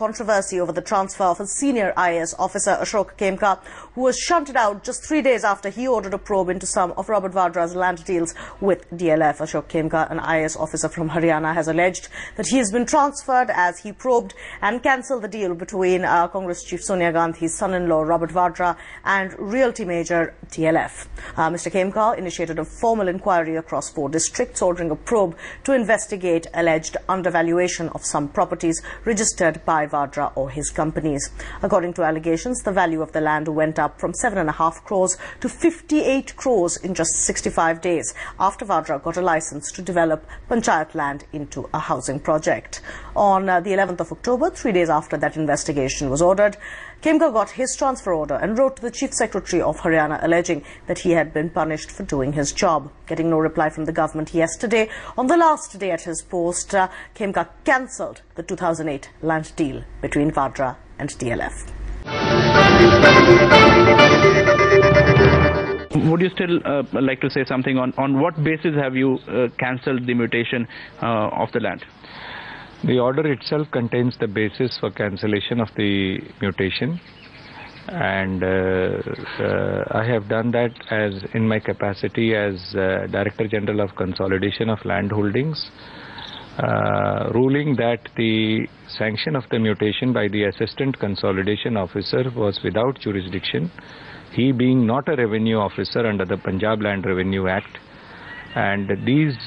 controversy over the transfer of a senior IAS officer, Ashok Khemka, who was shunted out just 3 days after he ordered a probe into some of Robert Vadra's land deals with DLF. Ashok Khemka, an IAS officer from Haryana, has alleged that he has been transferred as he probed and cancelled the deal between Congress chief Sonia Gandhi's son-in-law Robert Vadra and realty major DLF. Mr. Khemka initiated a formal inquiry across 4 districts, ordering a probe to investigate alleged undervaluation of some properties registered by Vadra or his companies. According to allegations, the value of the land went up from 7.5 crores to 58 crores in just 65 days after Vadra got a license to develop Panchayat land into a housing project. On the 11th of October, 3 days after that investigation was ordered, Khemka got his transfer order and wrote to the Chief Secretary of Haryana alleging that he had been punished for doing his job. Getting no reply from the government yesterday, on the last day at his post, Khemka cancelled the 2008 land deal between Vadra and DLF. Would you still like to say something on what basis have you cancelled the mutation of the land? The order itself contains the basis for cancellation of the mutation, and I have done that as in my capacity as Director General of Consolidation of Land Holdings, ruling that the sanction of the mutation by the Assistant Consolidation Officer was without jurisdiction, he being not a revenue officer under the Punjab Land Revenue Act. And these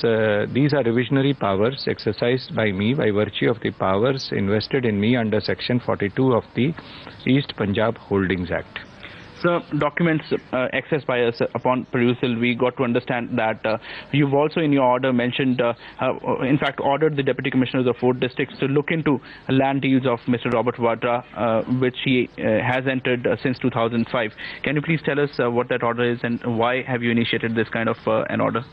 are revisionary powers exercised by me by virtue of the powers invested in me under Section 42 of the East Punjab Holdings Act. So, documents accessed by us upon perusal, we got to understand that you've also in your order mentioned, in fact, ordered the Deputy Commissioners of 4 districts to look into land deals of Mr. Robert Vadra, which he has entered since 2005. Can you please tell us what that order is and why have you initiated this kind of an order?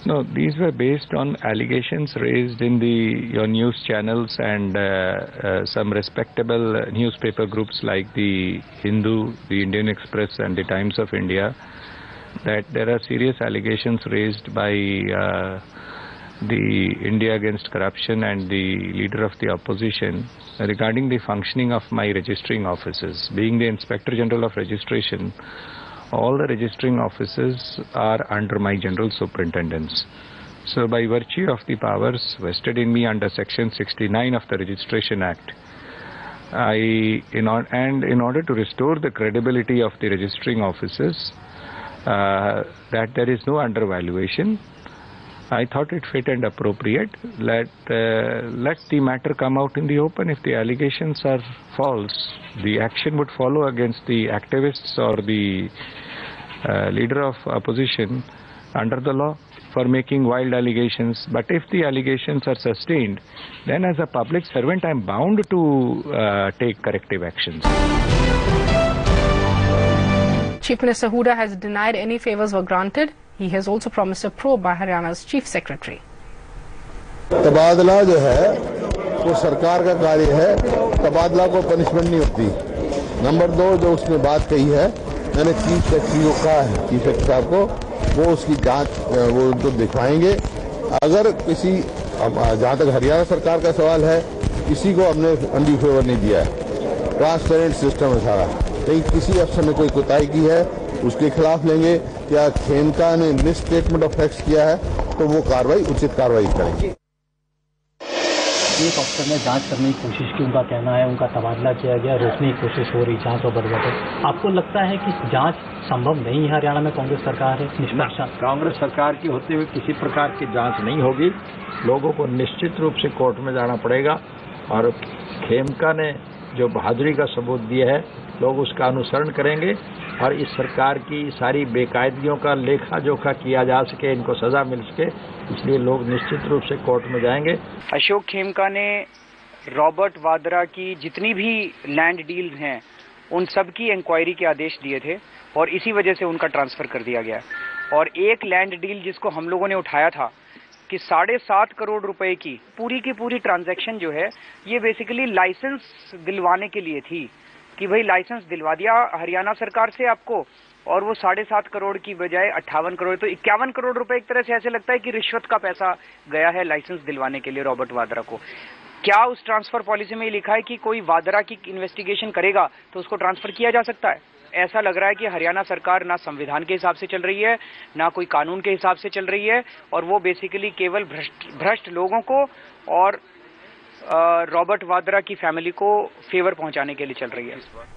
No, these were based on allegations raised in your news channels and some respectable newspaper groups like the Hindu, the Indian Express and the Times of India, that there are serious allegations raised by the India Against Corruption and the leader of the opposition regarding the functioning of my registering offices. Being the Inspector General of Registration, all the registering offices are under my general superintendence. So by virtue of the powers vested in me under Section 69 of the Registration Act, in order to restore the credibility of the registering offices, that there is no undervaluation, I thought it fit and appropriate. Let the matter come out in the open. If the allegations are false, the action would follow against the activists or the leader of opposition under the law for making wild allegations. But if the allegations are sustained, then as a public servant I am bound to take corrective actions. Chief Minister Huda has denied any favours were granted. He has also promised a probe by Haryana's Chief Secretary. तबादला जो है वो सरकार का कार्य है, तबादला को पनिशमेंट नहीं होती। नंबर 2, जो उसने बात कही है, मैंने चीफ सेक्रेटरी को कहा है, चीफ सेक्रेटरी साहब को, वो उसकी जांच वो उनको दिखवाएंगे। अगर किसी, जहां तक हरियाणा सरकार का सवाल है, किसी को हमने अंडी फेवर नहीं दिया है, ट्रांसपेरेंट सिस्टम है सारा। कहीं किसी अफसर ने कोई कोताही की है उसके खिलाफ लेंगे। क्या खेमका ने मिसस्टेटमेंट ऑफ फैक्ट्स किया है तो वो कार्रवाई, उचित कार्रवाई करेंगे। एक अफसर ने जांच करने की कोशिश की, उनका कहना है उनका तबादला किया गया, रोकने की कोशिश हो रही जांच और बदलाव। आपको लगता है कि जांच संभव नहीं है? हरियाणा में कांग्रेस सरकार है, निष्पक्ष कांग्रेस सरकार की होते हुए किसी प्रकार की जांच नहीं होगी। लोगों को निश्चित रूप से कोर्ट में जाना पड़ेगा और खेमका ने जो बहादुरी का सबूत दिया है, लोग उसका अनुसरण करेंगे और इस सरकार की सारी बेकायदगियों का लेखा जोखा किया जा सके, इनको सजा मिल सके, इसलिए लोग निश्चित रूप से कोर्ट में जाएंगे। अशोक खेमका ने रॉबर्ट वाड्रा की जितनी भी लैंड डील हैं उन सब की इंक्वायरी के आदेश दिए थे और इसी वजह से उनका ट्रांसफर कर दिया गया। और एक लैंड डील जिसको हम लोगों ने उठाया था कि 7.5 करोड़ रुपए की पूरी ट्रांजैक्शन जो है ये बेसिकली लाइसेंस दिलवाने के लिए थी कि भाई लाइसेंस दिलवा दिया हरियाणा सरकार से आपको, और वो 7.5 करोड़ की बजाय 58 करोड़, तो 51 करोड़ रुपए एक तरह से ऐसे लगता है कि रिश्वत का पैसा गया है लाइसेंस दिलवाने के लिए रॉबर्ट वाड्रा को। क्या उस ट्रांसफर पॉलिसी में लिखा है कि कोई वाड्रा की इन्वेस्टिगेशन करेगा तो उसको ट्रांसफर किया जा सकता है? ऐसा लग रहा है कि हरियाणा सरकार ना संविधान के हिसाब से चल रही है, ना कोई कानून के हिसाब से चल रही है, और वो बेसिकली केवल भ्रष्ट लोगों को और रॉबर्ट वाड्रा की फैमिली को फेवर पहुंचाने के लिए चल रही है।